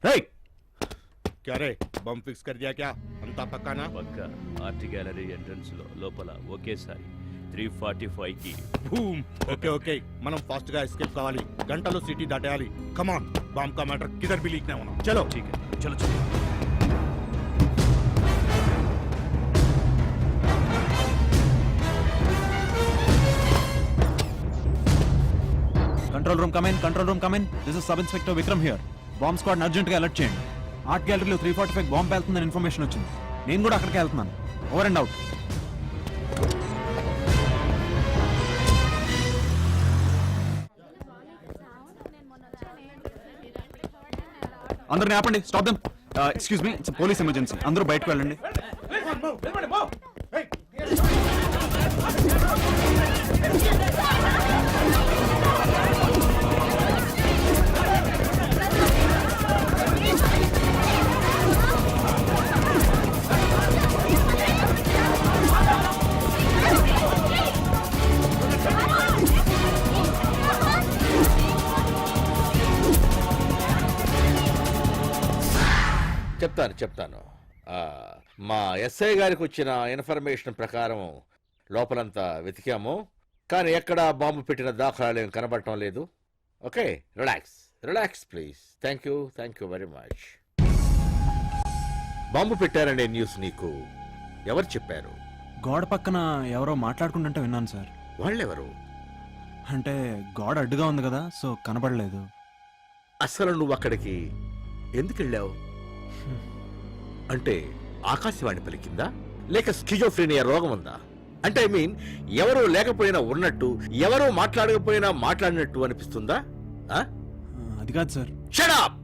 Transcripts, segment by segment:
రేయ్ क्या रे बम फिक्स कर दिया क्या अंता पक्का ना పక్క ఆర్ట్ గ్యాలరీ ఎంట్రన్స్ లో లోపల ఒకేసారి 345 కి బూమ్. ओके ओके మనం ఫాస్ట్ గా ఎస్కేప్ కావాలి గంటలో సిటీ దాటేయాలి కమాన్ బాంబ్ का मैटर किधर भी लीक ना होना चलो ठीक है चलो चलो. Control room come in this is sub inspector Vikram here. Bomb squad urgent గా అలర్ట్ చేయండి. ఆర్ట్ గ్యాలరీలో 345 బాంబ్ పేలుతుందని ఇన్ఫర్మేషన్ వచ్చింది. నేను కూడా అక్కడికి వెళ్తున్నాను. Over and out. అందరిని ఆపండి. Stop them. Excuse me, it's police emergency. అందరూ బయటకు వెళ్ళండి. చెప్తాను మా ఎస్ఐ గారికి వచ్చిన ఇన్ఫర్మేషన్ ప్రకారం లోపలంతా వెతికాము, కానీ ఎక్కడా బాంబు పెట్టిన దాఖలాలు ఏం కనబడటం లేదు. Okay, relax please. Thank you very much. Bomb పెట్టారనే న్యూస్ నీకు ఎవరు చెప్పారు? గోడ పక్కన ఎవరో మాట్లాడుకుంటుంటే విన్నాను సార్. వాళ్ళెవరు? అంటే గోడ అడ్డుగా ఉంది కదా, సో కనబడలేదు. అసలు నువ్వు అక్కడికి ఎందుకు వెళ్ళావు? అంటే ఆకాశవాణి పలికిందా, లేక స్కిజోఫ్రీనియా రోగం ఉందా? అంటే ఐ మీన్, ఎవరూ లేకపోయినా ఉన్నట్టు, ఎవరూ మాట్లాడకపోయినా మాట్లాడినట్టు అనిపిస్తుందా? అది కాదు సార్. Shut up!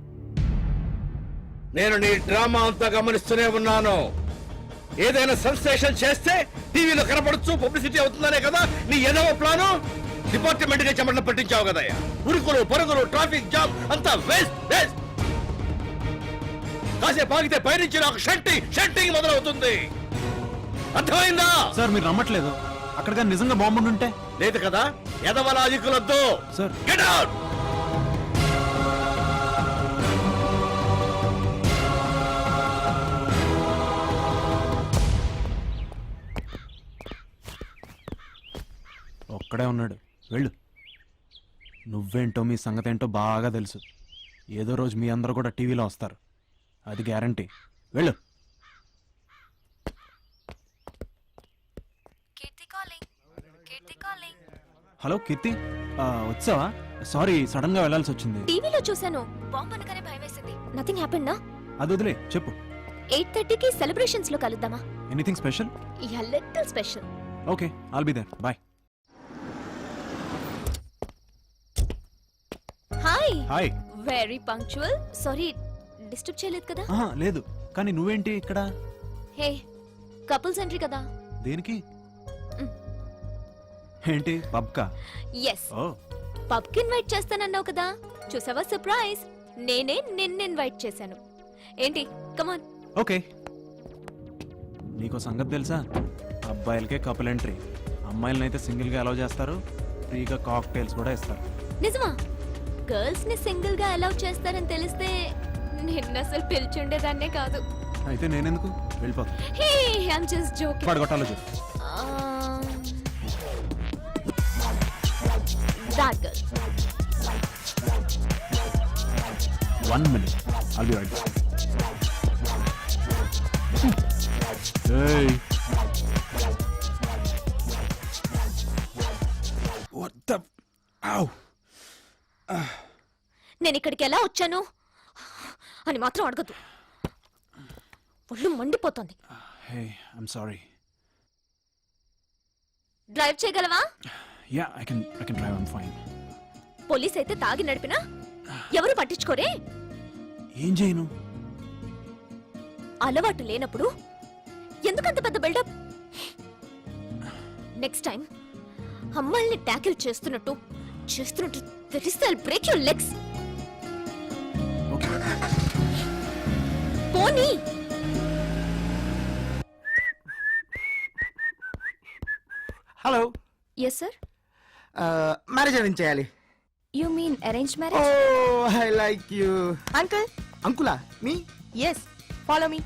నేను నీ డ్రామా అంతా గమనిస్తూనే ఉన్నాను. ఏదైనా సెన్సేషన్ చేస్తే టీవీలో కనపడచ్చు, పబ్లిసిటీ అవుతుందనే కదా నీ ఏదో ప్లాను. డిపార్ట్మెంట్ గా చెమటలు పట్టించావు కదయ్యా. ఉరుకులు పరుగులు, ట్రాఫిక్ జామ్ అంతా వేస్ట్. కాసేపు ఆగితే పైనుంచి నాకు షంటింగ్ మొదలవుతుంది. అర్థమైందా? సార్ మీరు నమ్మట్లేదు. అక్కడ నిజంగా బాంబు ఉంటే. లేదు కదా, ఎదవ లాజిక్కులొద్దు. Sir get out! ఒక్కడే ఉన్నాడు, వెళ్ళు. నువ్వేంటో మీ సంగతి ఏంటో బాగా తెలుసు. ఏదో రోజు మీ అందరూ కూడా టీవీలో వస్తారు, అది గ్యారంటీ. వెళ్ళు. హలో కీర్తి, వచ్చావా? సారీ, సడన్ గా వెళ్లాల్సి వచ్చింది. టీవీలో చూశాను, బాంబ్ అనగానే భయం వేసింది. నథింగ్ హ్యాపెండ్ నా? అది వదిలే, చెప్పు. 8:30కి సెలబ్రేషన్స్ లో కలుద్దామా? Anything special? Yeah, little special. Okay, I'll be there. Bye. Hi. Very punctual. Sorry, disturb చేయలేదు కదా? లేదు, కానీ నువ్వేంటి ఇక్కడ? హే, కపుల్స్ ఎంట్రీ కదా. దేనికి? ఏంటి, పబ్కా? ఎస్, పబ్ కి ఇన్వైట్ చేస్తానన్నావు కదా, చూసావా సర్ప్రైజ్. నేనే నిన్ను ఇన్వైట్ చేశాను. ఏంటి, కమాన్. ఓకే. నీకో సంగతి తెలుసా? అబ్బాయిలకే కపుల్ ఎంట్రీ, అమ్మాయిలనైతే సింగిల్ గా అలౌ చేస్తారు. ఫ్రీగా కాక్టైల్స్ కూడా ఇస్తారు. నిజమా? గర్ల్స్ ని సింగిల్ గా అలౌ చేస్తారని తెలిస్తే నిన్ను అసలు పిలిచుండేదాన్నే కాదు. అయితే నేనెందుకు? వెళ్ళిపోతా. హే, ఐమ్ జస్ట్ జోకింగ్. పడగొట్టాలో చెప్పు. That girl. 1 minute. I'll be right back. Hey. What the? Ow. నేను ఇక్కడికి ఎలా వచ్చాను అని మాత్రం అడగదు. ఒళ్ళు మండిపోతుంది. Hey, I'm sorry. డ్రైవ్ చేయగలవా? Yeah, I can drive. I'm fine. Police అయితే తాగి నడిపినా ఎవరు పట్టించుకోరే. ఏం చేయను? అలవాటు లేనప్పుడు ఎందుకంత పెద్ద బిల్డప్? నెక్స్ట్ టైం అమ్మాయిల్ని ట్యాకిల్ చేస్తున్నట్టు తెలిస్తే I'll break your legs. Okay. పోనీ. Hello. Yes sir. Marriage arrange చేయాలి. You mean arrange marriage? Oh, I like you. Uncle, అంకులా me yes follow me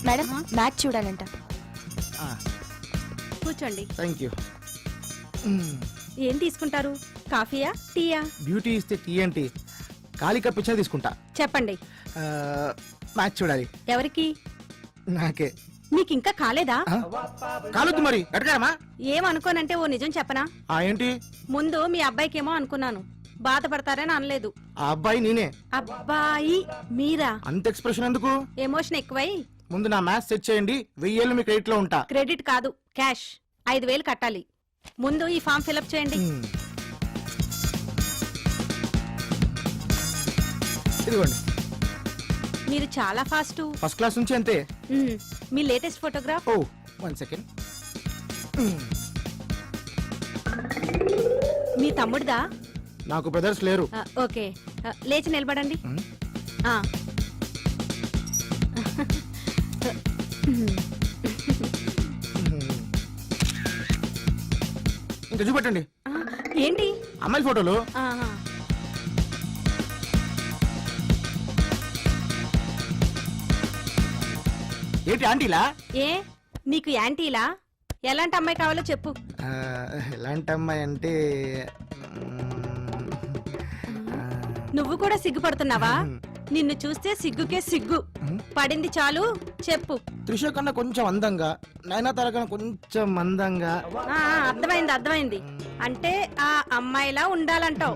madam match చూడాలంట. కూర్చోండి. Thank you. ఏం తీసుకుంటారు? కాఫీయా, టీయా? బ్యూటీ ఇస్తే టీ ఏంటి, ఖాళీ కప్ ఇచ్చా తీసుకుంటా. చెప్పండి. మ్యాచ్ చూడాలి. ఎవరికి? నాకే. మీకు ఇంకా కాలేదా? కాలొద్దు మరి ఎడగామా. ఏమనుకోనంటే ఓ నిజం చెప్పనా? ఏంటి? ముందు మీ అబ్బాయికేమో అనుకున్నాను, బాధపడతారని అనలేదు. ఆ అబ్బాయి నేనే. అబ్బాయి మీరా? అంత ఎక్స్ప్రెషన్ ఎందుకు? ఎమోషన్ ఎక్కువై. ముందు నా మ్యాచ్ సెట్ చేయండి, 1000 మీ క్రెడిట్ లో ఉంటా. క్రెడిట్ కాదు, క్యాష్ 5000 కట్టాలి. ముందు ఈ ఫామ్ ఫిలప్ చేయండి. ఇదిగోండి. మీరు చాలా ఫాస్ట్. ఫస్ట్ క్లాస్ నుంచి అంతే. మీ లేటెస్ట్ ఫోటోగ్రాఫ్? ఓ 1 సెకండ్. మీ తమ్ముడిదా? నాకు బ్రదర్స్ లేరు. ఓకే, లేచి నిలబడండి. ఆ. ఇంకా చూపెట్టండి. ఏంటి? అమ్మాయిల ఫోటోలు. ఆహా. ఏంటి ఆంటీలా? ఏ నీకు యాంటీలా? ఎలాంటి అమ్మాయి కావాలో చెప్పు. ఎలాంటి అమ్మాయి అంటే నువ్వు కూడా సిగ్గుపడుతున్నావా? నిన్ను చూస్తే సిగ్గుకే సిగ్గు పడింది. చాలు చెప్పు. త్రిష కన్నా కొంచెం అందంగా, నయనతార కన్నా కొంచెం అందంగా. అర్థమైంది అర్థమైంది. అంటే ఆ అమ్మాయిలా ఉండాలంటావు.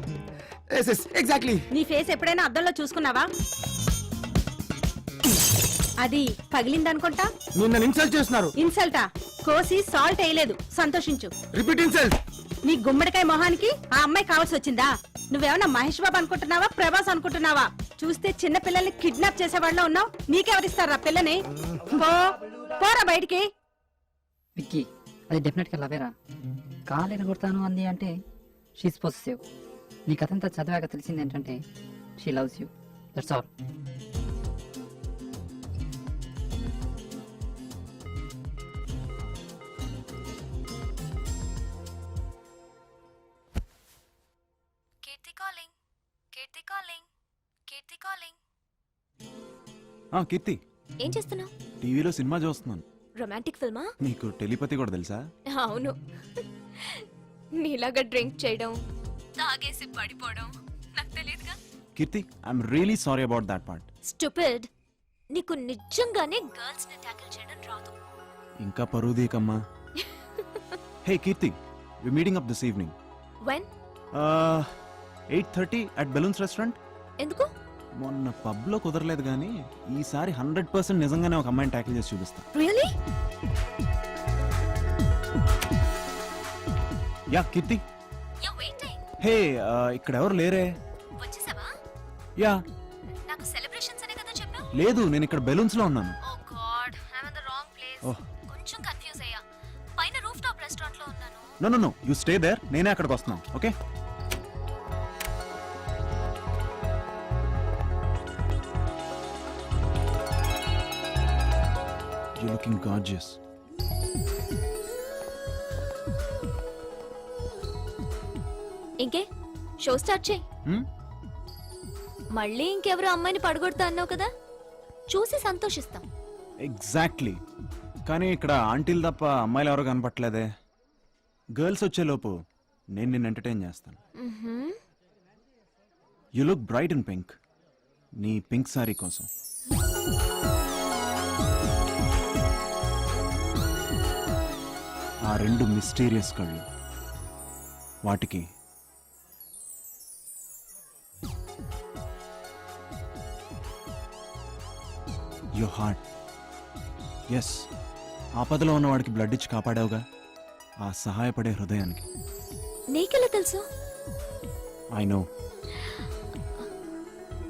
ఎగ్జాక్ట్లీ. నీ ఫేస్ ఎప్పుడైనా అద్దంలో చూసుకున్నావా? అది పగిలిందనుకుంటా. నిన్న ఇన్సల్ట్ చేస్తున్నారు. ఇన్సల్టా? కోసి సాల్ట్ వేయలేదు, సంతోషించు. Repeat insult. నీ గుమ్మడికాయ మొహానికి ఆ అమ్మాయి కావాల్సి వచ్చిందా? నువ్వేమన్నా మహేష్ బాబు అనుకుంటున్నావా, ప్రభాస్ అనుకుంటున్నావా? చూస్తే చిన్న పిల్లల్ని కిడ్నాప్ చేసేవాళ్ళ ఉన్నావు. నీకెవరిస్తారా పిల్లని? పోరా బయటికి. విక్కీ, అది డెఫినెట్గా లవేరా. కాలు ఎరగొడతాను అంది అంటే షీస్ పొసెసివ్. నీ కథంతా చదివాక తెలిసింది ఏంటంటే she loves you. That's all. Keerthi, ఏం చేస్తున్నావు? టీవీలో సినిమా చూస్తున్నాను. రొమాంటిక్ ఫిల్మా? నీకు టెలిపతి కూడా తెలుసా? అవును. నీలాగా డ్రింక్ చేయడం, తాగేసి పడిపోవడం నాకు తెలియదుగా. Keerthi, I'm really sorry about that part. Stupid. నీకు నిజంగానే గర్ల్స్ ని టాకిల్ చేయడం రాదు. ఇంకా పరువు దీకమ్మా. Hey Keerthi, we meeting up this evening. When? 8:30 at balloons restaurant. ఎందుకు? మొన్న పబ్ లో కుదరలేదు కానీ ఈసారి 100% నిజంగానే ఒక అమ్మాయిని ట్యాకిల్ చేసి చూపిస్తా. Really? Yeah Keerthi. You waiting? Hey, ఇక్కడ ఎవరు లేరే. వచ్చేసావా? యా. నాకు సెలబ్రేషన్స్ అనే కదా చెప్పావు. లేదు, నేను ఇక్కడ బెలూన్స్ లో ఉన్నాను. Oh god, I am in the wrong place. కొంచెం కన్ఫ్యూజ్ అయ్యా. పైన రూఫ్ టాప్ రెస్టారెంట్ లో ఉన్నాను. నో యు స్టే దేర్, నేనే అక్కడికి వస్తున్నాను. ఓకే. You're looking gorgeous. ఇంకే షో స్టార్ట్ చేయి. మళ్ళీ ఇంకెవరో అమ్మాయిని పడగొడతా అన్నావు కదా, చూసి సంతోషిస్తాం. ఎగ్జాక్ట్లీ. కానీ ఇక్కడ ఆంటీలు తప్ప అమ్మాయిలు ఎవరో కనపట్లేదే. గర్ల్స్ వచ్చేలోపు నేను నిన్ను ఎంటర్టైన్ చేస్తాను. You look bright in pink. నీ పింక్ సారీ కోసం. ఆ రెండు మిస్టీరియస్ కళ్ళు, వాటికి యువర్ హార్ట్. ఎస్, ఆపదలో ఉన్నవాడికి బ్లడ్ ఇచ్చి కాపాడావుగా, ఆ సహాయపడే హృదయానికి. నీకెలా తెలుసు? I know.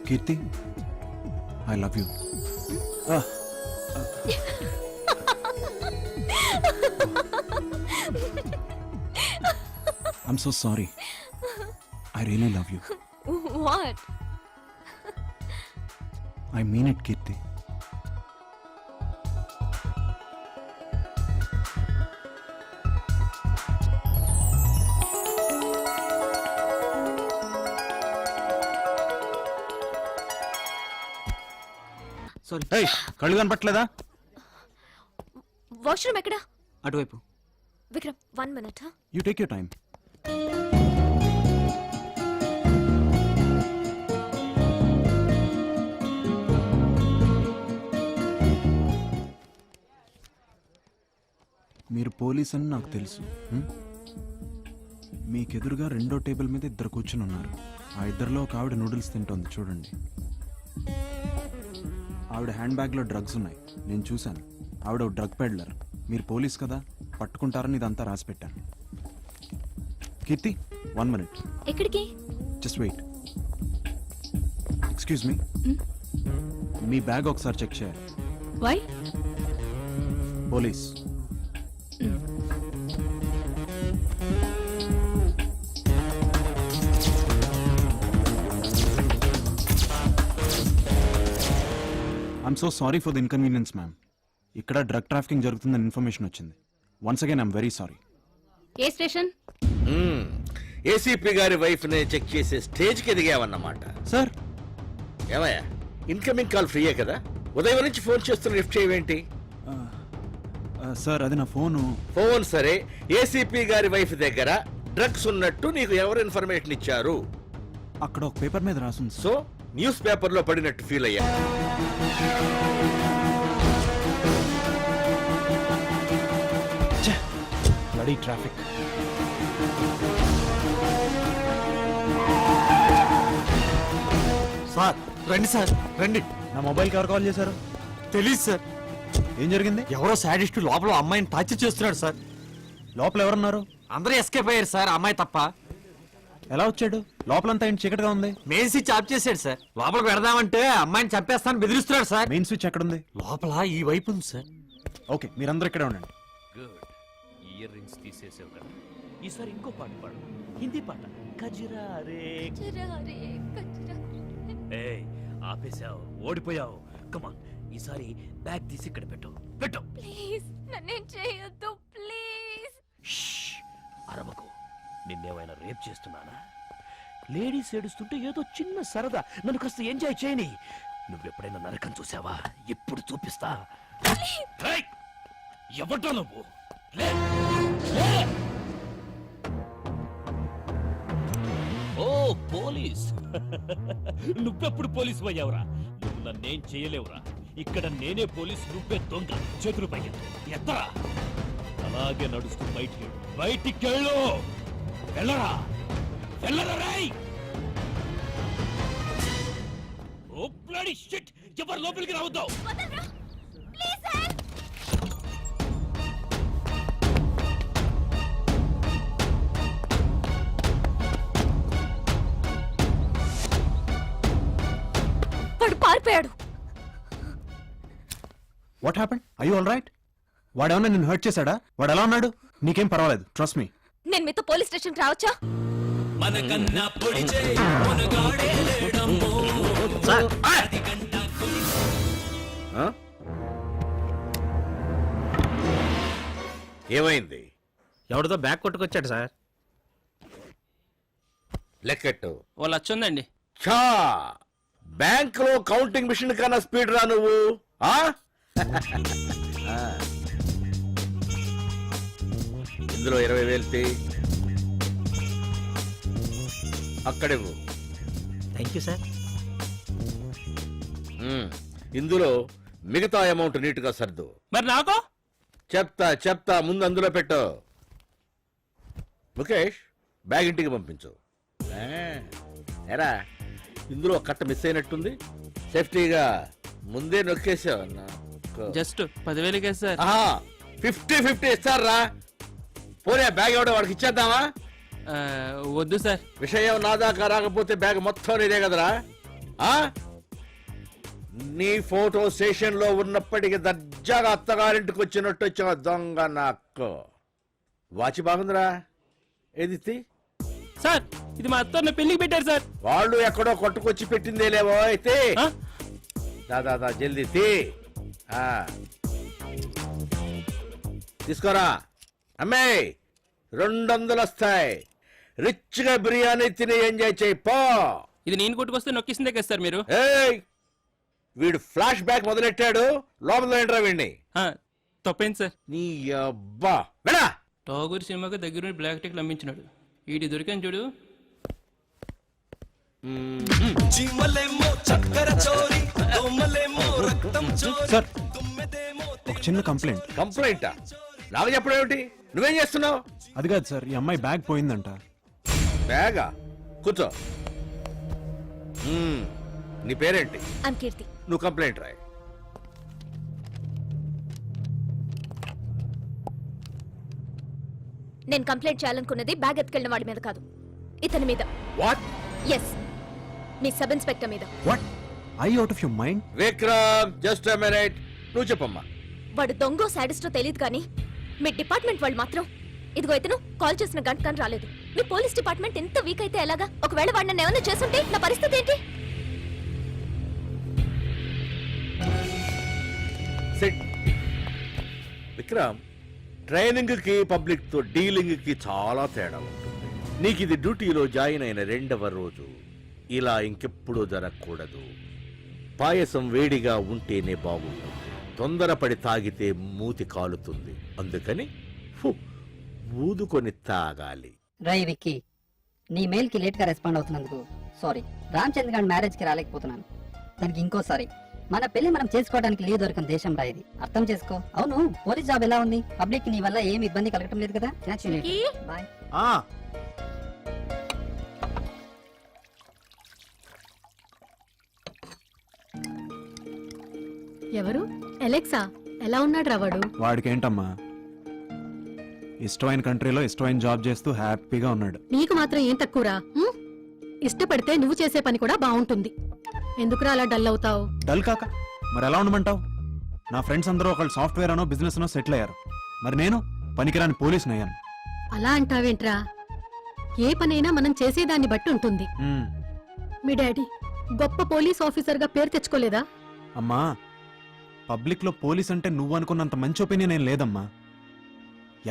Kirti, I love you. I'm so sorry. I really love you. What? I mean it, Kirti. Sorry కళ్ళు కనపట్లేదా? వాష్రూమ్ ఎక్కడా? అటువైపు. Vikram 1 minute. You take your time. మీరు పోలీస్ అని నాకు తెలుసు. మీకెదురుగా రెండో టేబుల్ మీద ఇద్దరు కూర్చుని ఉన్నారు. ఆ ఇద్దరిలో ఒక ఆవిడ నూడిల్స్ తింటోంది, చూడండి. ఆవిడ హ్యాండ్ బ్యాగ్లో డ్రగ్స్ ఉన్నాయి, నేను చూశాను. ఆవిడ డ్రగ్ పెడ్లర్. మీరు పోలీస్ కదా, పట్టుకుంటారని ఇదంతా రాసి పెట్టాను. కీర్తి 1 minute. ఎక్కడికి? Just wait. ఎక్స్క్యూజ్ మీ, మీ బ్యాగ్ ఒకసారి చెక్ చేయాలి. Why? Police. I'm so sorry for the inconvenience ma'am. ఇక్కడ డ్రగ్ ట్రాఫికింగ్ జరుగుతుందని ఇన్ఫర్మేషన్ వచ్చింది. Once again I'm very sorry. ఏ స్టేషన్? ఏసీపీ గారి వైఫ్ ని చెక్ చేసే స్టేజ్ కి ఎదిగావన్నమాట. సార్ ఏమయ్యా, ఇన్కమింగ్ కాల్ ఫ్రీయే కదా? ఉదయం నుంచి ఫోన్ చేస్తున్న లిఫ్ట్ చేయవేంటి? సార్ అది నా ఫోను. ఫోన్ సరే, ఏసీపీ గారి వైఫ్ దగ్గర డ్రగ్స్ ఉన్నట్టు నీకు ఎవరు ఇన్ఫర్మేషన్ ఇచ్చారు? అక్కడ ఒక పేపర్ మీద రాసింది. సో న్యూస్ పేపర్ లో పడినట్టు ఫీల్ అయ్యా. Bloody traffic. సార్ రండి సార్ రండి. నా మొబైల్కి ఎవరు కాల్ చేశారు? తెలీదు సార్. ఏం జరిగింది? ఎవరో సాడిస్ట్ లోపల అమ్మాయిని టార్చర్ చేస్తున్నాడు సార్. లోపల ఎవరున్నారు? అందరూ ఎస్కేప్ అయ్యారు సార్, అమ్మాయి తప్ప. ఎలా వచ్చాడు? లోపలంతా ఏంటి చీకటిగా ఉంది. మెయిన్ స్విచ్ ఆఫ్ చేశాడు సార్. లోపలికి పెడదామంటే అమ్మాయిని చంపేస్తాను బెదిరిస్తున్నాడు సార్. మెయిన్ స్విచ్ ఎక్కడుంది? లోపల ఈ వైపు ఉంది సార్. ఓకే, మీరందరూ ఇక్కడే ఉండండి. గుడ్. ఇయర్ రింగ్స్ తీసేసావు కదా, ఈసారి ఇంకో పాట పాడు. హిందీ పాట. కజిరా రే. ఏయ్, ఆపేశావు, ఓడిపోయావు. కమాన్, ఈసారి బ్యాగ్ తీసి ఇక్కడ పెట్టు. పెట్టు. ప్లీజ్ నన్నేం చేయొద్దు ప్లీజ్. అరవకు. నిన్నేమైనా రేప్ చేస్తున్నానా? లేడీస్ ఏడుస్తుంటే ఏదో చిన్న సరదా, నన్ను కాస్త ఎంజాయ్ చేయని. నువ్వెప్పుడైనా నరకం చూసావా? ఇప్పుడు చూపిస్తా. ఏయ్, ఎవడ్రా నువ్వు? లే, లే. ఓ పోలీస్. నువ్వెప్పుడు పోలీసు అయ్యావురా? నువ్వు నన్నేం చేయలేవురా. ఇక్కడ నేనే పోలీస్, నువ్వే దొంగ. చేతులు పైకి ఎత్తరా. అలాగే నడుస్తూ బయటికి వెళ్ళు. వెళ్ళరా, వెళ్ళరా రై. ఓ బ్లడీ షిట్, ఎవరు లోపలికి రావద్దు. Please help. వాడు పారిపోయాడు. What happened? I you all right? వాడేమన్నా నిన్ను హర్ట్ చేశాడా? వాడు ఎలా ఉన్నాడు? నీకేం పర్వాలేదు, ట్రస్ట్ మీ. నేను మీతో పోలీస్ స్టేషన్కి రావచ్చా? సార్, ఏమైంది? ఎవరితో బ్యాగ్ కొట్టుకొచ్చాడు సార్. లెక్కెట్టు. ఓ లక్ష ఉందండి. ఛా, బ్యాంక్ లో కౌంటింగ్ మిషన్ కన్నా స్పీడ్ రా నువ్వు. ఆ? ఇందులో 20,000 తీ. అక్కడేవు. Thank you sir. ఇందులో మిగతా అమౌంట్ నీట్ గా సర్దు. మరి నాకు? చెప్తా ముందు అందులో పెట్టు. ముఖేష్, బ్యాగ్ ఇంటికి పంపించు. ఎరా, ఇందులో కట్ట మిస్ అయినట్టుంది. సేఫ్టీగా ముందే నొక్కేసావు. Just 10,000కే sir. 50-50 ఇస్తారా? పోనీ బ్యాగ్ ఎవడో వాడికి ఇచ్చేద్దామా? వద్దు సార్. విషయం నా దాకా రాకపోతే బ్యాగ్ మొత్తం నీదే కదరా. నీ ఫోటో స్టేషన్ లో ఉన్నప్పటికీ దర్జాగా అత్తగారింటికి వచ్చినట్టు వచ్చా దొంగ. నాకు వాచి బాగుందిరా. ఏది? సార్, ఇది మా అత్తన్న పెళ్లికి పెట్టారు సార్. వాళ్ళు ఎక్కడో కొట్టుకొచ్చి పెట్టిందే లేవో. అయితే దాదా జల్దీ తీ. తీసుకోరా అమ్మే, 200 వస్తాయి. రిచ్ గా బిర్యానీ తిని ఎంజాయ్ చేయి పో. ఇది నేను కొట్టుకొస్తే నొక్కేసిందే కదా సార్ మీరు. ఏయ్, వీడు ఫ్లాష్ బ్యాక్ మొదలెట్టాడు. లోపల ఏంట్రా వీడిని? ఆ, తప్పైంది సార్. నీ అబ్బా వెళ్ళా. టాగూర్ సినిమాకి దగ్గర బ్లాక్ టిక్ అమ్మించినాడు. వీడి దొరికాను చూడు. సార్ ఒక చిన్న కంప్లైంట్. కంప్లైంటా? నాకు చెప్పడం ఏమిటి? నువ్వేం చేస్తున్నావు? అది కాదు సార్, ఈ అమ్మాయి బ్యాగ్ పోయిందంట. బ్యాగా? కూర్చో. నీ పేరేంటి? ఐమ్ కీర్తి. నువ్వు కంప్లైంట్ రాయి. నేను కంప్లైంట్ చేయాలనుకున్నది బ్యాగ్ ఎత్తుకెళ్ళిన వాడి మీద కాదు, ఇతని మీద. వాట్? ఎస్, మీ సబ్ ఇన్స్పెక్టర్ మీద. What? I out of your mind? Vikram just a minute. నువ్వు చెప్పమ్మా. వాడు దొంగో సాడిస్టో తెలియదు కానీ మీ డిపార్ట్మెంట్ వాళ్ళు మాత్రం ఇదిగో ఇతను కాల్ చేసిన గంట కానీ రాలేదు. మీ పోలీస్ డిపార్ట్మెంట్ ఎంత వీక్ అయితే ఎలాగా? ఒకవేళ వాడు నన్ను ఏమైనా చేస్తుంటే నా పరిస్థితి ఏంటి? సిట్. విక్రమ్, ట్రైనింగ్ కి పబ్లిక్ తో డీలింగ్ కి చాలా తేడా ఉంటుంది. నీకు ఇది డ్యూటీలో జాయిన్ అయిన 2వ రోజు. ఇలా ఇంకెప్పుడూ జరగకూడదు. పాయసం వేడిగా ఉంటేనే బాగుంటుంది. తొందరపడి తాగితే మూతి కాలుతుంది. అందుకని ఊదుకొని తాగాలి. రై విక్కీ, నీ మెయిల్ కి లేట్ గా రెస్పాండ్ అవుతున్నందుకు సారీ. రామచంద్ర గారి మ్యారేజ్ కి రాలేకపోతున్నాను. దానికి ఇంకోసారి. మన పెళ్లి మనం చేసుకోవడానికి లీవ్ దొరకని దేశం రా ఇది, అర్థం చేసుకో. అవును, పోలీస్ జాబ్ ఎలా ఉంది? పబ్లిక్ నీ వల్ల ఏమి ఇబ్బంది కలగటం లేదు కదా? బాయ్. ఎవరు? అలెక్సా, ఎలా ఉన్నాడు రావాడు? వాడికేంటమ్మా, ఇష్టమైన కంట్రీలో ఇష్టమైన జాబ్ చేస్తూ హ్యాపీగా ఉన్నాడు. నీకు మాత్రం ఏం తక్కువరా? ఇష్టపడితే నువ్వు చేసే పని కూడా బాగుంటుంది. ఎందుకురా అలా డల్ అవుతావు? డల్ కాక మరి ఎలా ఉండమంటావు? నా ఫ్రెండ్స్ అందరూ ఒకళ్ళు సాఫ్ట్వేర్ అనో బిజినెస్ అనో సెటిల్ అయ్యారు. మరి నేను పనికిరాని పోలీసుని అయ్యాను. అలా అంటావేంట్రా? ఏ పనైనా మనం చేసేదాన్ని బట్టి ఉంటుంది. మీ డాడీ గొప్ప పోలీస్ ఆఫీసర్ గా పేరు తెచ్చుకోలేదా? అమ్మా, పబ్లిక్ లో పోలీస్ అంటే నువ్వు అనుకున్నంత మంచి ఒపీనియన్ ఏం లేదమ్మా.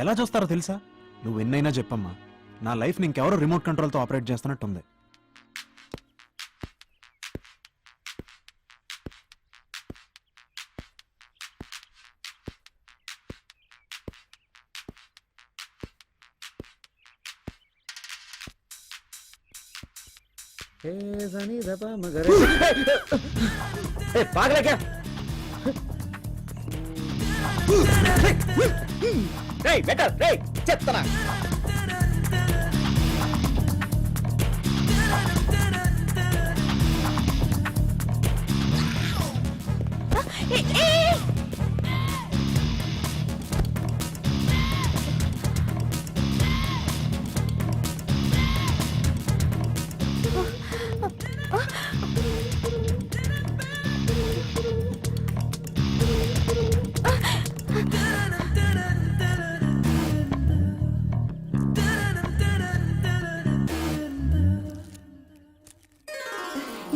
ఎలా చూస్తారో తెలుసా? నువ్వు ఎన్నైనా చెప్పమ్మా, నా లైఫ్ ఇంకెవరో రిమోట్ కంట్రోల్తో ఆపరేట్ చేస్తున్నట్టుంది. చెప్తానా?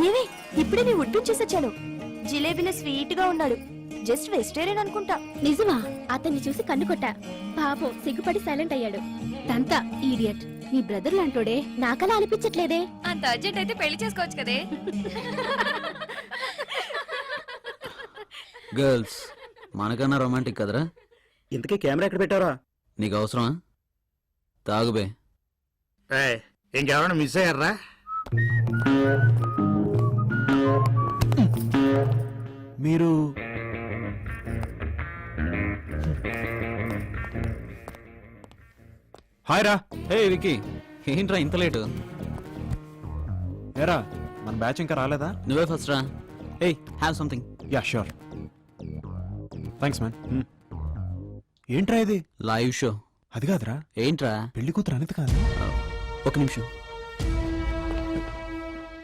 ఏమి ఇప్పుడే నీ ఉడ్డు చేసొచ్చాను. జిలేబీలో స్వీట్ గా ఉన్నాడు. జస్ట్ వెజిటేరియన్ అనుకుంటా. నిజమా? అతన్ని చూసి కన్ను కొట్టా. పాపం సిగ్గుపడి సైలెంట్ అయ్యాడు. తంతా ఈడియట్. నీ బ్రదర్ లాంటోడే. నాకలా అనిపించట్లేదే. అంత అర్జెంట్ అయితే పెళ్లి చేసుకోవచ్చు కదే. గర్ల్స్ మనకన్నా రొమాంటిక్ కదరా? ఇంతకీ కెమెరా ఎక్కడ పెట్టారా? నీకు అవసరమా? తాగుబే. ఇంకెవరైనా మిస్ అయ్యారా? మీరు హాయ్ రా. హే విక్కీ, ఏంట్రా ఇంత లేటు? ఏరా, మన బ్యాచ్ ఇంకా రాలేదా? నువ్వే ఫస్ట్ రా. Hey, have something. Yeah sure. Thanks man. ఏంట్రా ఇది? Live show. అది కాదురా. ఏంట్రా? పెళ్లి కూతురు అనేది కాదు. ఒక నిమిషం.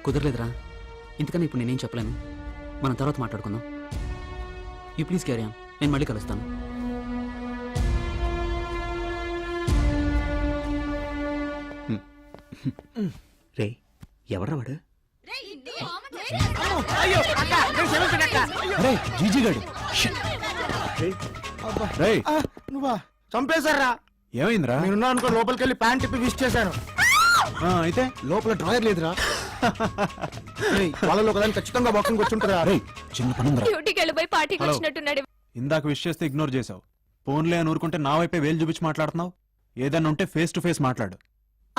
కుదరలేదురా. ఇంతకన్నా ఇప్పుడు నేనేం చెప్పలేను. మనం తర్వాత మాట్లాడుకుందాం. You please carry on. నేను మళ్ళీ కలుస్తాను. రే, ఎవడ్రా వాడు? అరే జీజీ గాడు. రేయ్, నువ్వా? చంపేశారా? ఏమైందిరా? నేనున్నా అనుకో లోపలికి వెళ్ళి ప్యాంట్ ఇప్పి విష్ చేశాను. అయితే లోపల డ్రాయర్ లేదురా. వాళ్ళలో ఒకదాని ఖచ్చితంగా బాక్సింగ్ వచ్చి ఉంటుందా? రేయ్, చిన్న పనుందిరా. డ్యూటీకి వెళ్ళిపోయి పార్టీకి హలో. వచ్చినట్టున్నాడు. ఇందాక విష్ చేస్తే ఇగ్నోర్ చేసావు. ఫోన్లే అని ఊరుకుంటే నా వైపే వేలు చూపించి మాట్లాడుతున్నావు. ఏదన్నా ఉంటే ఫేస్ టు ఫేస్ మాట్లాడు.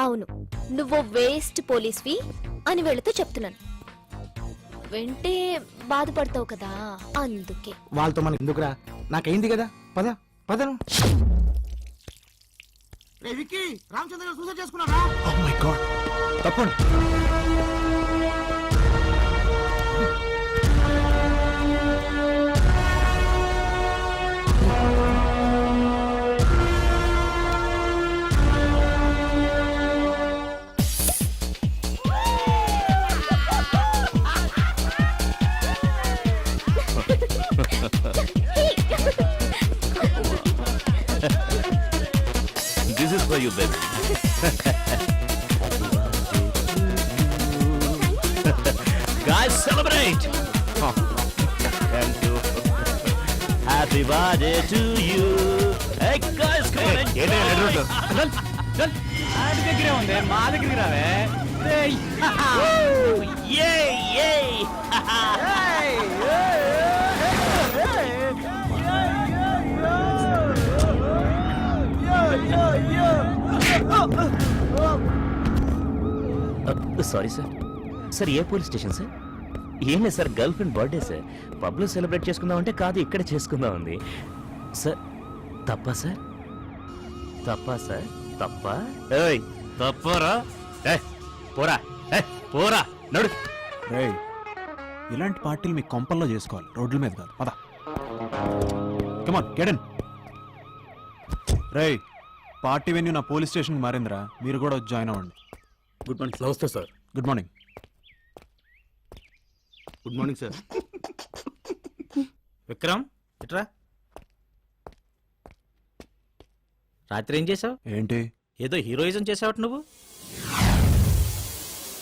అవును, నువ్వు వేస్ట్ పోలీస్వి అని వెళుతూ చెప్తున్నాను. వింటే బాధపడతావు కదా, అందుకే. వాళ్ళతో మనకి ఎందుకురా, నాకైంది కదా. పద పదను. రామచంద్ర గారు సూసైడ్ చేసుకున్నారా? Oh my God. తప్పండి. This is for you baby. Guys, celebrate! Thank you. Happy birthday to you. Hey guys, come on and దగ్గరే ఉంది, మా దగ్గరికి రావే. Yay, yay! Sorry sir. Sir ఏ పోలీస్ స్టేషన్ సార్? ఏం లేదు sir, girl friend birthday sir. పబ్లో celebrate చేసుకుందాం అంటే కాదు, ఇక్కడ చేసుకుందాం ఉంది సార్. తప్పా సార్? తప్పా సార్? తప్పా? ఏయ్ తప్పరా? పోరా పోరా నడు. రేయ్, ఇలాంటి పార్టీలు మీ కొంపల్లో చేసుకోవాలి, రోడ్ల మీద కాదు. పద. Come on get in. రేయ్, పార్టీ వెన్యూ నా పోలీస్ స్టేషన్కి మారిందిరా, మీరు కూడా వచ్చి జాయిన్ అవ్వండి. Good morning. నమస్తే sir. Good morning. Good morning sir. Vikram ఇట్రా. రాత్రి ఏం చేసావు? ఏంటి? ఏదో హీరోయిజం చేసావట నువ్వు.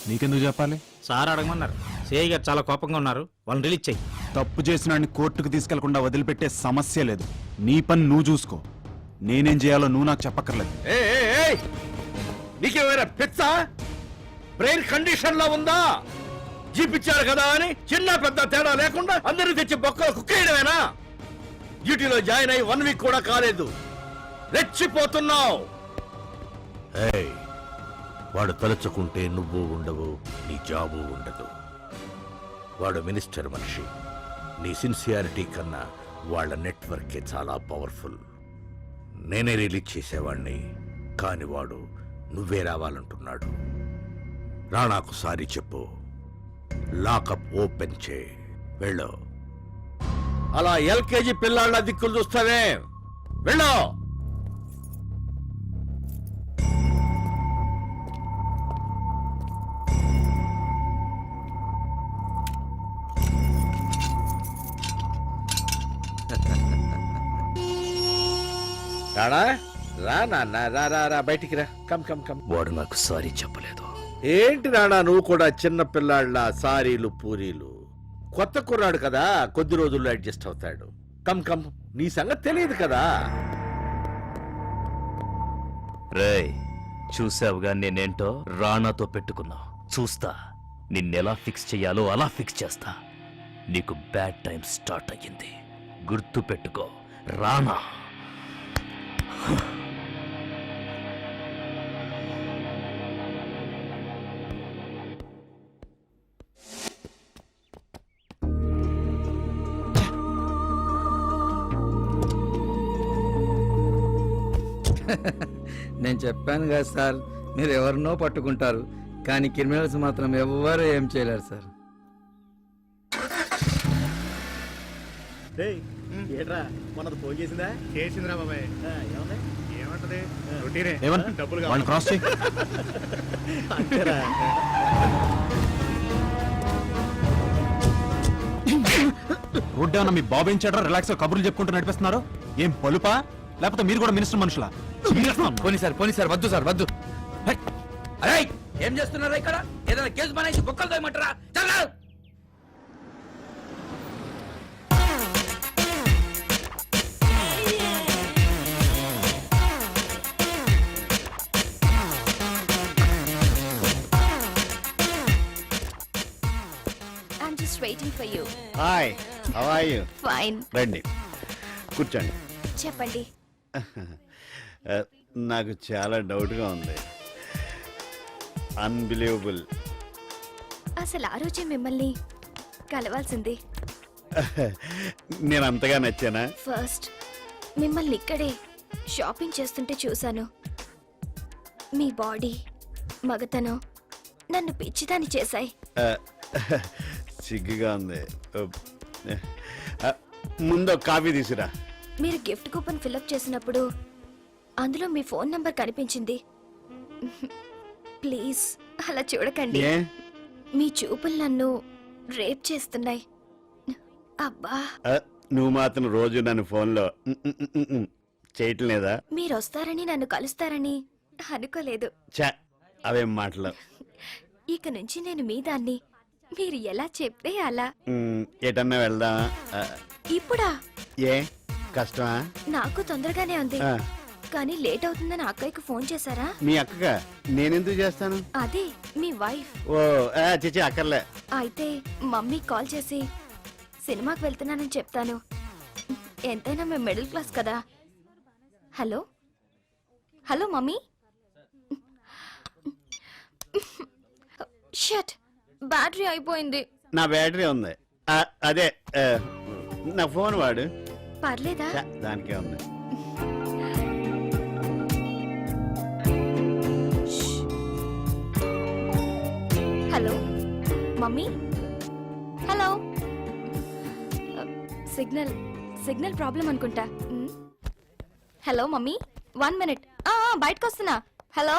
నీకెందుకు చెప్పాలి? సార్ అడగమన్నారు. సిఐ గారు చాలా కోపంగా ఉన్నారు, వాళ్ళని రిలీజ్ చెయ్యి. తప్పు చేసిన కోర్టుకు తీసుకెళ్లకుండా వదిలిపెట్టే సమస్య లేదు. నీ పని నువ్వు చూసుకో. నేనేం చేయాలో నువ్వు నాకు చెప్పక్కర్లేదు. నీకేమైనా పిచ్చా? బ్రెయిన్ కండిషన్ లో ఉందా? జీపిచ్చారు కదా అని చిన్న పెద్ద తేడా లేకుండా అందరూ తెచ్చి బొక్కలు కుక్కేయడమేనా? డ్యూటీలో జాయిన్ అయ్యి 1 వీక్ కూడా కాలేదు, రెచ్చిపోతున్నావు. వాడు తలుచుకుంటే నువ్వు ఉండవు, నీ జాబు ఉండదు. వాడు మినిస్టర్ మనిషి. నీ సిన్సియారిటీ కన్నా వాళ్ళ నెట్వర్కే చాలా పవర్ఫుల్. నేనే రిలీజ్ చేసేవాణ్ణి, కాని వాడు నువ్వే రావాలంటున్నాడు. రాణాకు సారీ చెప్పు, లాకప్ ఓపెన్ చే, వెళ్ళు. అలా ఎల్కేజీ పిల్లాళ్ళ దిక్కులు చూస్తావే, వెళ్ళు. రాణా, రా నాన్న, రా రా రా, బయటికి రా. Come come come. వాడు నాకు సారీ చెప్పలేదు. ఏంటి రాణా, నువ్వు కూడా చిన్న పిల్లాళ్ళ సారీలు పూరీలు? కొత్త కుర్రాడు కదా, కొద్ది రోజుల్లో అడ్జస్ట్ అవుతాడు. కమ్ కమ్, నీ సంగతి తెలియదు కదా. రేయ్, చూసావుగా నేనేంటో? రాణాతో పెట్టుకున్నా. చూస్తా నిన్నెలా ఫిక్స్ చెయ్యాలో అలా ఫిక్స్ చేస్తా. నీకు బ్యాడ్ టైం స్టార్ట్ అయ్యింది, గుర్తు పెట్టుకో రాణా. నేను చెప్పాను కదా సార్, మీరు ఎవరినో పట్టుకుంటారు, కానీ క్రిమినల్స్ మాత్రం ఎవ్వరు ఏం చేయలేరు సార్. ఏట్రా మొన్నది ఫోన్ చేసిందా? చేసిందిరా బాబాయ్. ఏమంటది? రొటీనే. ఏమన్నా? డబ్బులు వాళ్ళని క్రాస్ చేయి. అంతేరా. రోడ్డు ఏమన్నా మీ బాబు ఏం చేయడం రిలాక్స్ కబుర్లు చెప్పుకుంటూ నడిపిస్తున్నారు? ఏం పలుపా, లేకపోతే మీరు కూడా మినిస్టర్ మనుషులా? పోనీ సార్ వద్దు సార్, వద్దు. అరే ఏం చేస్తున్నారా ఇక్కడ? ఏదైనా కేసు మానేసి బొక్కలు తోయమంటారా? చల్లారు. Just waiting for you. Hi how are you? Fine. రండి కూర్చోండి. చెప్పండి. నాకు చాలా డౌట్గా ఉంది. అన్బిలీవబుల్. అసలు ఆ రోజే మిమ్మల్ని కలవాల్సింది. నేను అంతగా నచ్చానా? ఫస్ట్ మిమ్మల్ని ఇక్కడే షాపింగ్ చేస్తుంటే చూశాను. మీ బాడీ, మగతనం నన్ను పిచ్చిదాన్ని చేశాయి. సిగ్గుగా ఉంది. ముందు కాఫీ తీసురా. మీరు గిఫ్ట్ కూపన్ ఫిల్అప్ చేసినప్పుడు అందులో మీ ఫోన్ నంబర్ కనిపించింది. ప్లీజ్ అలా చూడకండి. ఏ? మీ చూపులు నన్ను రేప్ చేస్తున్నాయి. అబ్బా, నువ్వు మాత్రం రోజు నన్ను ఫోన్లో చేయటం లేదా? మీరు వస్తారని నన్ను కలుస్తారని అనుకోలేదు. చ అవేం మాటలు. ఇక నుంచి నేను మీ దాన్ని. మీరు ఎలా చెప్తే అలా. ఎటన్నా వెళ్దామా? ఇప్పుడా? ఏ కష్టమా? నాకు తొందరగానే ఉంది, ఆ, కానీ లేట్ అవుతుందని అక్కయ్యకు ఫోన్ చేశారా? మీ అక్కగా నేనెందుకు చేస్తాను? అదే మీ వైఫ్. ఓ చిచి అక్కర్లే. అయితే మమ్మీ కాల్ చేసి సినిమాకి వెళ్తున్నానని చెప్తాను. ఎంతైనా మేము మిడిల్ క్లాస్ కదా. Hello hello mummy. Shut, battery అయిపోయింది. నా బ్యాటరీ ఉంది. అదే నా ఫోన్ వాడు. పర్లేదా? చ, దానికే ఉంది. Hello mummy. Hello. Signal problem అనుకుంటా. Hello mummy, 1 minute. బయటకు వస్తున్నా. Hello.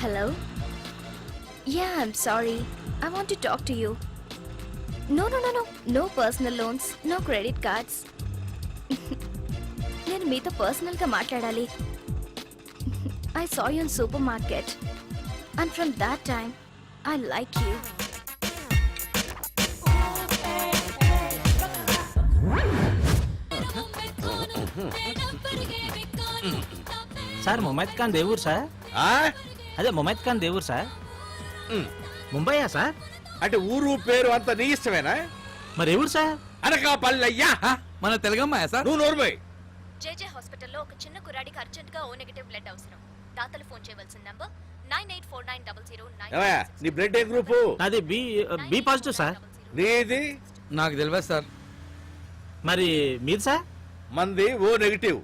Hello? Yeah, I'm sorry. I want to talk to you. No. No personal loans, no credit cards. నేను మీతో పర్సనల్గా మాట్లాడాలి. I saw you in supermarket. And from that time, I like you. Sir Mumaith Khan Devur sir. అదే Mumaith Khan Devur sir. ముంబైయా sir? అంటే ఊరు పేరు అంత నీ ఇష్టమేనా? మరి ఎవరు సార్? అనకాపల్లయ్యా. మన తెలుగమ్మాయా సార్? నువ్వు నోర్మై. జేజే హాస్పిటల్లో ఒక చిన్న కుర్రాడికి అర్జెంట్గా O నెగటివ్ బ్లడ్ అవసరం. దాతలు ఫోన్ చేయవలసిన నంబర్ 98490009. ఏమయ్యా, నీ బ్లడ్ ఏ గ్రూపు? నాది బి పాజిటివ్ సార్. నీది? నాకు తెలియదు సార్. మరి మీరు సార్? మంది ఓ నెగిటివ్.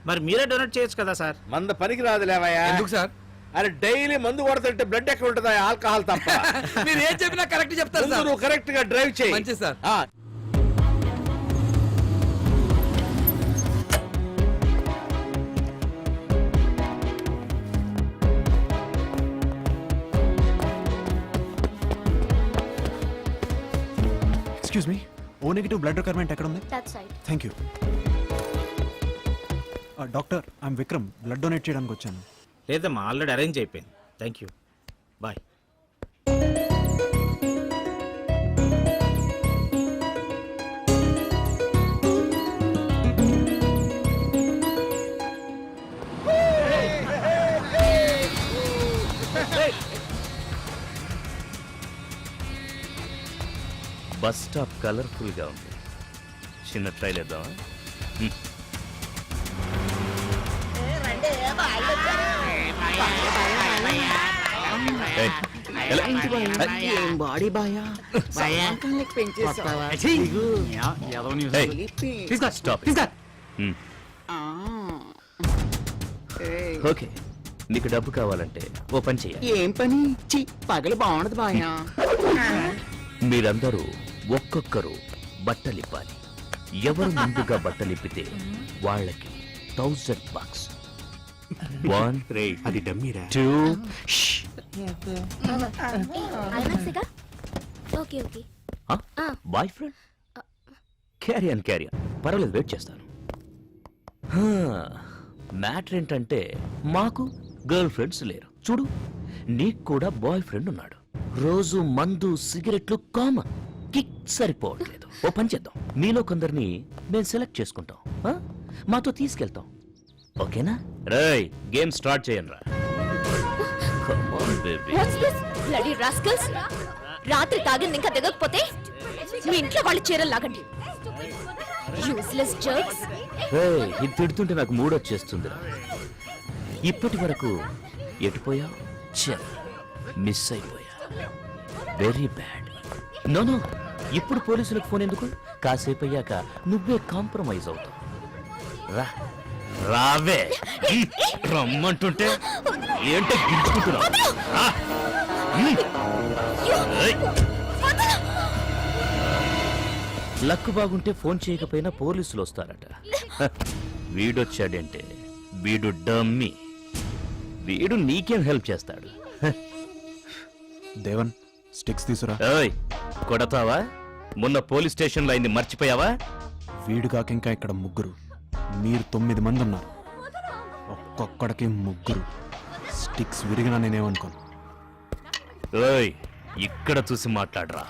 మరి మీరే డొనేట్ చేయొచ్చు కదా సార్. మంద పనికి రాదు లేవయ్యా. ఎందుకు సార్? అరే డైలీ మందు కొడుతుంటే బ్లడ్ ఎక్కడ ఉంటుందా? ఆల్కహాల్ తప్ప. మీరు ఏం చెప్పినా కరెక్ట్ చెప్తారు ముందు సార్. నువ్వు కరెక్ట్ గా డ్రైవ్ చేయి. మంచిది sir. Excuse me, O negative blood requirement ఎక్కడ ఉంది? That's right. Thank you. Doctor, I'm Vikram. Blood donate చేయడానికి వచ్చాను. లేదమ్మా, ఆల్రెడీ అరేంజ్ అయిపోయింది. Thank you, bye. Bus stop colourful గా ఉంది. చిన్న ట్రైల్ వేద్దామా? బాడీ బాయా ఓకే, నీకు డబ్బు కావాలంటే ఓ పని చేయాలి. ఏం పని? పగలు బాగుండదు బాయా. మీరందరూ ఒక్కొక్కరు బట్టలిప్పాలి. ఎవరు ముందుగా బట్టలిప్పితే వాళ్ళకి $1000. 1 అది డమ్మీరా. 2 అలవాట్సేగా? Okay. Boy friend. Carry on. పర్వాలేదు, వెయిట్ చేస్తాను. మ్యాటర్ ఏంటంటే మాకు గర్ల్ ఫ్రెండ్స్ లేరు. చూడు, నీకు కూడా బాయ్ ఫ్రెండ్ ఉన్నాడు. రోజు మందు సిగరెట్లు కామన్, కిక్ సరిపోవట్లేదు. ఓ పని చేద్దాం, మీలో కొందరిని మేము సెలెక్ట్ చేసుకుంటాం, ఆ? మాతో తీసుకెళ్తాం. ఓకేనా? రేయ్, గేమ్ స్టార్ట్ చేయండి రా. What's this? Bloody rascals! రాత్రి తాగింది ఇంకా దిగకపోతే మీ ఇంట్లో వాళ్ళు చీరలు లాగండి. Useless jerks. ఇది తిడుతుంటే నాకు మూడొచ్చేస్తుంది. ఇప్పటి వరకు ఎటుపోయా? మిస్ అయిపోయా. Very bad. నో, ఇప్పుడు పోలీసులకు ఫోన్ ఎందుకు? కాసేపు అయ్యాక నువ్వే కాంప్రమైజ్ అవుతావు. రావే, రమ్మంటుంటే ఏంటో గిట్టుకుంటున్నావు. లక్ బాగుంటే ఫోన్ చేయకపోయినా పోలీసులు వస్తారట. వీడొచ్చాడంటే వీడు డమ్మీ. వీడు నీకేం హెల్ప్ చేస్తాడు? దేవన్, స్టిక్స్ తీసురా. ఏయ్, కొడతావా? మొన్న పోలీస్ స్టేషన్లో అయింది మర్చిపోయావా? వీడు కాక ఇంకా ఇక్కడ ముగ్గురు, మీరు 9 మంది ఉన్నారు. ఒక్కొక్కడికి ముగ్గురు. స్టిక్స్ విరిగినా నేనేమనుకోను. ఏయ్, ఇక్కడ చూసి మాట్లాడరా.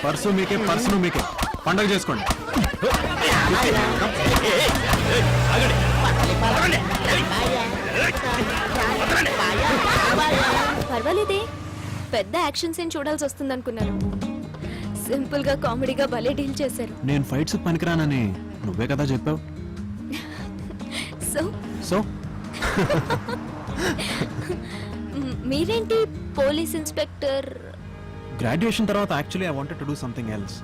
పర్సు మీకే, పర్సును మీకే. పండగ చేసుకోండి. పర్వాలేదే, పెద్ద యాక్షన్ సీన్ చూడాల్సి వస్తుంది అనుకున్నాను. సింపుల్ గా కామెడీగా భలే డీల్ చేశారు. నేను ఫైట్స్ పనికిరానని నువ్వే కదా చెప్పావు. సో సో మీరేంటి పోలీస్ ఇన్స్పెక్టర్? గ్రాడ్యుయేషన్ తర్వాత actually I wanted to do something else,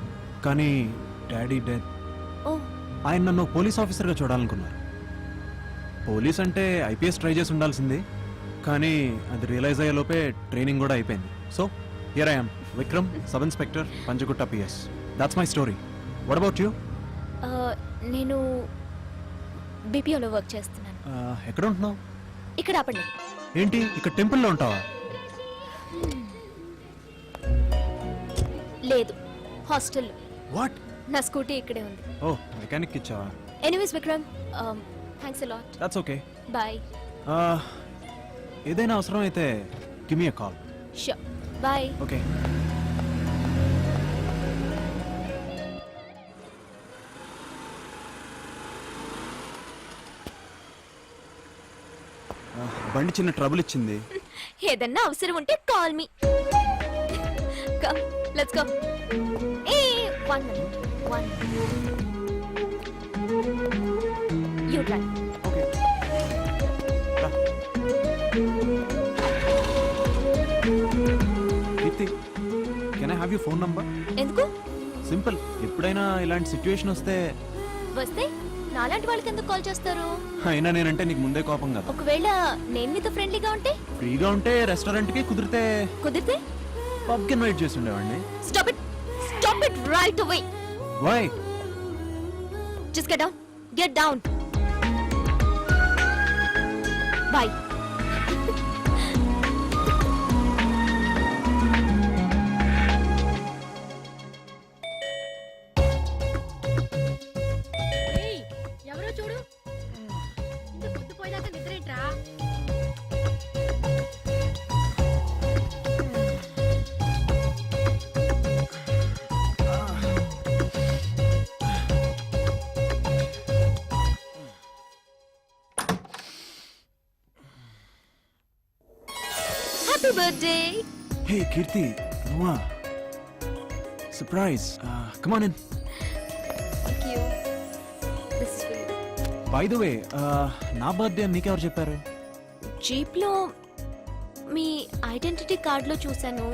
కానీ డాడీ డెత్. ఓ, ఆయన నన్ను పోలీస్ ఆఫీసర్గా చూడాలనుకున్నారు. పోలీస్ అంటే ఐపీఎస్ ట్రై చేసి ఉండాల్సింది, కానీ అది రియలైజ్ అయ్యే లోపే ట్రైనింగ్ కూడా అయిపోయింది. So here I am, Vikram, sub inspector, Panjagutta PS. That's my story. What about you? నేను బీపీఓలో వర్క్ చేస్తున్నాను. ఎక్కడ ఉంటున్నావు? ఇక్కడ ఆపండి. ఏంటి, ఇక్కడ టెంపుల్లో ఉంటావా? లేదు, హాస్టల్లో. వాట్? నా స్కూటీ ఇక్కడే ఉంది. ఓ, మెకానిక్ ఇచ్చావా? Anyways Vikram, thanks a lot. That's okay. Bye. ఏదైనా అవసరం అయితే give me a call. Sure, bye. Okay. బండి చిన్న ట్రబుల్ ఇచ్చింది. ఏదన్నా అవసరం ఉంటే call me. Come, let's go. ఏ, 1 minute. You try. Okay. Kirti, can I have you phone number? ఎందుకు? సింపుల్, ఎప్పుడైనా ఇలాంటి సిచ్యువేషన్ వస్తే నాలాంటి వాళ్ళకి ఎందుకు కాల్ చేస్తారు? అయినా నేనంటే నీకు ముందే కోపం కదా. ఒకవేళ నేను మీతో ఫ్రెండ్లీగా ఉంటే? ఫ్రీగా ఉంటే రెస్టారెంట్ కి, కుదిరితే పబ్ కి ఇన్వైట్ చేసి ఉండేవాడిని. Stop it right away. Why? Just get down. Bye. ఎవరో చూడు, ఇంత పొద్దుపోయినాక నిద్రేంట్రా? Happy birthday. Hey, Kirti, Noah. Surprise. Come on in. Thank you. This is for you. By the way, నా బర్త్డే నీకెవరు చెప్పారు? జీప్లో మీ ఐడెంటిటీ కార్డులో చూశాను.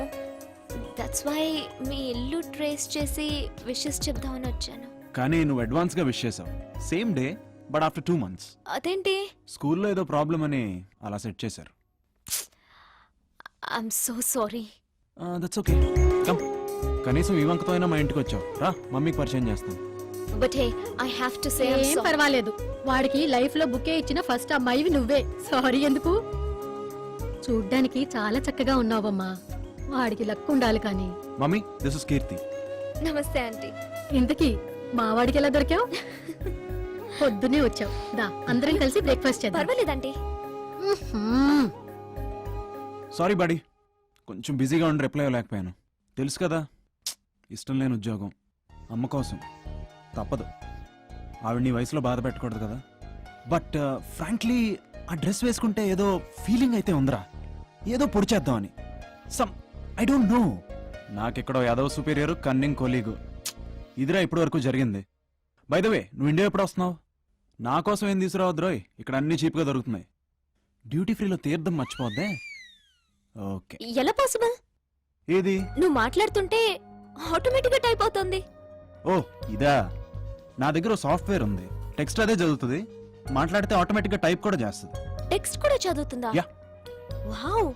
దట్స్ వై మీ ఇల్లు trace చేసి wishes చెప్దామని వచ్చాను. కానీ నువ్వు అడ్వాన్స్ గా విష్ చేసావు. Same day, but after 2 months. అదేంటి? స్కూల్లో ఏదో ప్రాబ్లం అని అలా సెట్ చేశారు. I'm so sorry. That's okay. Come, కనీసం ఈ వంకతో అయినా మా ఇంటికి వచ్చావు. రా, మమ్మీకి పరిచయం చేస్తాను. But hey, I have to say ఏం పర్వాలేదు, వాడికి లైఫ్ లో బుకే ఇచ్చిన ఫస్ట్ అమ్మాయివి నువ్వే. సారీ ఎందుకు? చూడ్డానికి చాలా చక్కగా ఉన్నావమ్మా. వాడికి లక్కు ఉండాలి కానీ. మమ్మీ దిస్ ఇస్ కీర్తి. నమస్తే ఆంటీ. ఇంతకీ మా వాడికి ఎలా దొరికావు? పొద్దునే వచ్చావు. దా అందరం కలిసి బ్రేక్ఫాస్ట్ చేద్దాం. పర్వాలేదండి. సారీ బాడీ, కొంచెం బిజీగా ఉండి రిప్లై ఇవ్వలేకపోయాను. తెలుసు కదా, ఇష్టం లేని ఉద్యోగం, అమ్మ కోసం తప్పదు. ఆవిడ నీ వయసులో బాధ పెట్టకూడదు కదా. బట్ ఫ్రాంక్లీ ఆ డ్రెస్ వేసుకుంటే ఏదో ఫీలింగ్ అయితే ఉందిరా, ఏదో పొడి చేద్దామని. సమ్ ఐ డోంట్ నో, నాకెక్కడో యాదవ్ సుపీరియర్ కన్నింగ్ కొలీగు. ఇదిరా ఇప్పటి వరకు జరిగింది. బై ద వే, నువ్వు ఇండియా ఎప్పుడు వస్తున్నావు? నా కోసం ఏం తీసుకురావద్రోయ్, ఇక్కడ అన్ని చీప్గా దొరుకుతున్నాయి. డ్యూటీ ఫ్రీలో తీర్థం మర్చిపోద్దే. ఓకే. ఎలా పాసిబుల్? ఏది? నువ్వు మాట్లాడుతుంటే ఆటోమేటిక్ గా టైప్ అవుతుంది. ఓ ఇదా, నా దగ్గర సాఫ్ట్వేర్ ఉంది, టెక్స్ట్ అదే చదువుతుంది, మాట్లాడితే ఆటోమేటిక్ గా టైప్ కూడా చేస్తుంది. టెక్స్ట్ కూడా చదువుతుందా? యా. వావ్.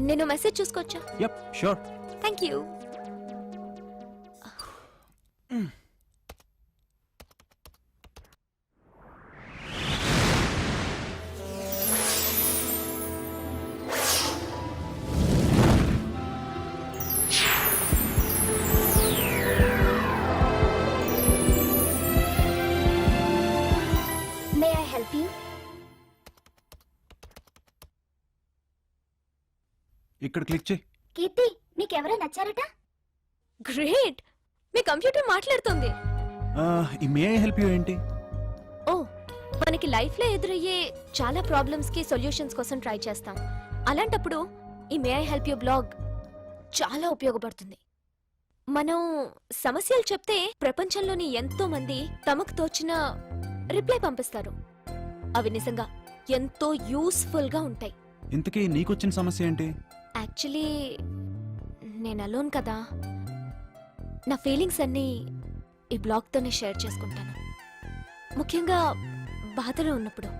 నేను మెసేజ్ చూసుకోవచ్చా? Yup sure. Thank you. May I help you? ఇక్కడ క్లిక్ చేయి. కీర్తి, నీకెవరో నచ్చారట? గ్రేట్, మీ కంప్యూటర్ మాట్లాడుతుంది. ఈ మే ఐ హెల్ప్ యూ ఏంటి? ఓ, మనకి లైఫ్ లో ఎదురయ్యే చాలా ప్రాబ్లమ్స్ కి సొల్యూషన్స్ కోసం ట్రై చేస్తాం. అలాంటప్పుడు ఈ మే ఐ హెల్ప్ యూ బ్లాగ్ చాలా ఉపయోగపడుతుంది. మనం సమస్యలు చెప్తే ప్రపంచంలోని ఎంతో మంది తమకు తోచిన రిప్లై పంపిస్తారు. అవి నిజంగా ఎంతో యూస్ఫుల్ గా ఉంటాయి. ఇంతకీ నీకొచ్చిన సమస్య ఏంటి? యాక్చువల్లీ నేను అలోన్ కదా, నా ఫీలింగ్స్ అన్నీ ఈ బ్లాగ్తోనే షేర్ చేసుకుంటాను. ముఖ్యంగా బాధలో ఉన్నప్పుడు,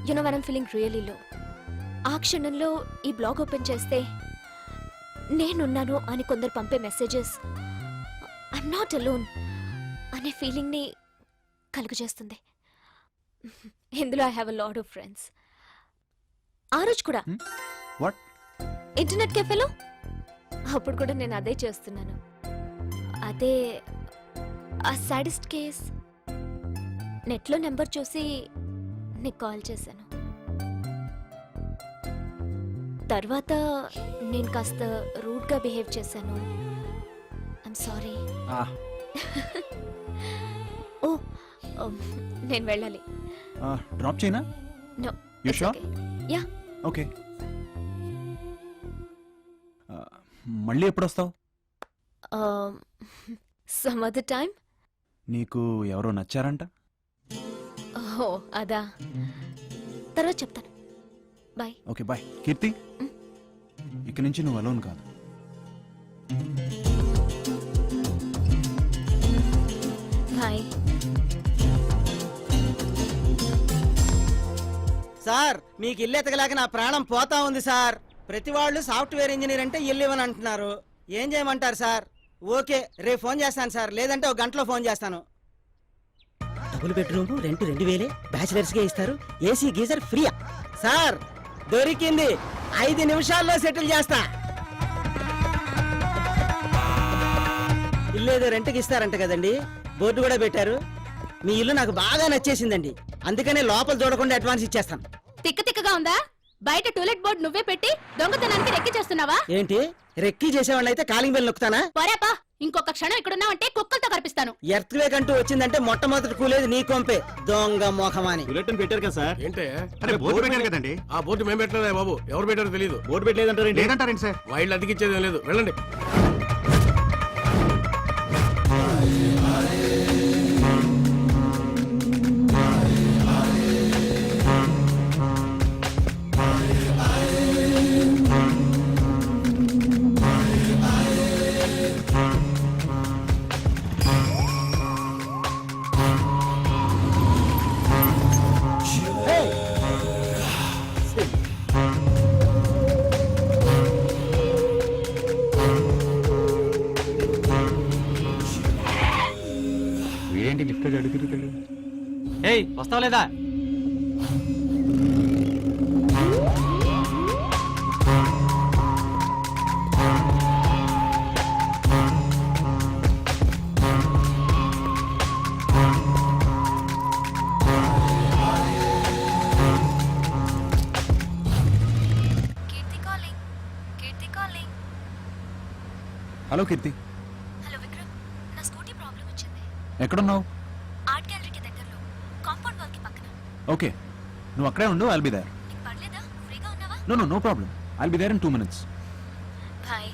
you know when I'm feeling really లో, ఆ క్షణంలో ఈ బ్లాగ్ ఓపెన్ చేస్తే నేనున్నాను అని కొందరు పంపే మెసేజెస్ ఐఎమ్ నాట్ అలోన్ అనే ఫీలింగ్ని కలుగజేస్తుంది. ఇందులో I have a lot of friends. ఆ రోజు కూడా వాట్? ఇంటర్నెట్ కెఫేలో అప్పుడు కూడా నేను అదే చేస్తున్నాను. అదే ఆ సాడెస్ట్ కేస్. నెట్లో నెంబర్ చూసి నీకు కాల్ చేశాను. తర్వాత నేను కాస్త రూడ్గా బిహేవ్ చేశాను. I'm sorry. ఓ, నేను వెళ్ళాలి. డ్రాప్ చేయనా? No. You sure? Yeah. Okay. మళ్ళీ ఎప్పుడు వస్తావు? Some other time. నీకు ఎవరో నచ్చారంట? ఓ అదా, తర్వాత చెప్తాను. బాయ్. Okay bye. కీర్తి, ఇక నుంచి నువ్వు అలోన్ కాదు. బాయ్. సార్, మీకు ఇల్లు ఎతకలేక నా ప్రాణం పోతా ఉంది సార్. ప్రతి వాళ్ళు సాఫ్ట్వేర్ ఇంజనీర్ అంటే ఇల్లు ఇవ్వని అంటున్నారు. ఏం చేయమంటారు సార్? ఓకే, రేపు ఫోన్ చేస్తాను సార్, లేదంటే ఒక గంటలో ఫోన్ చేస్తాను. డబుల్ బెడ్రూమ్ రెంట్ 2000 బ్యాచిలర్స్ గే ఇస్తారు. AC geyser ఫ్రీయా? సార్ దొరికింది, 5 నిమిషాల్లో సెటిల్ చేస్తా. ఇల్లు ఏదో రెంట్కి ఇస్తారంట కదండి, బోర్డు కూడా పెట్టారు. మీ ఇల్లు నాకు బాగా నచ్చేసిందండి, అందుకనే లోపల చూడకుండా అడ్వాన్స్ ఇచ్చేస్తాను. తిక్క తిక్కగా ఉందా? బయట టూలెట్ బోర్డు నువ్వే పెట్టి దొంగతనానికి రెక్కి చేస్తున్నావా? ఏంటి, రెక్కీ చేసేవాళ్ళు అయితే కాలింగ్ బెల్ నొక్కుతానా? పోరాపా, ఇంకొక క్షణం ఇక్కడున్నావంటే కుక్కలతో కనిపిస్తాను. ఎర్త్వేక్ అంటూ వచ్చిందంటే మొట్టమొదటి కూలేది నీ కొంపే, దొంగ మోహమాని. బులెటిన్ పెట్టారు కదా సార్. ఏంటే? అరే బోర్డు పెట్టారు కదండి. ఆ బోర్డు మేము పెట్టలేదా బాబు? ఎవరు పెట్టారో తెలియదు. బోర్డు పెట్టలేదంటారండి. లేదంటారండి సార్. వైళ్ళు అతికిచ్చేది లేదు, వెళ్ళండి. వీడేంటి లిఫ్ట్ అడుగుతాడు? ఏయ్, వస్తావా లేదా? హలో కీర్తి, హలో విక్రమ్, నా స్కూటీ ప్రాబ్లం వచ్చింది. ఎక్కడున్నావు? ఆర్ట్ గ్యాలరీకి దగ్గరలో, కాంపౌండ్ వాల్ కి పక్కన. ఓకే, నువ్వు అక్కడే ఉండు, ఐల్ బి దేర్. నీకు పర్లేదా? ఫ్రీగా ఉన్నావా? No problem, I'll be there in 2 minutes. Bye.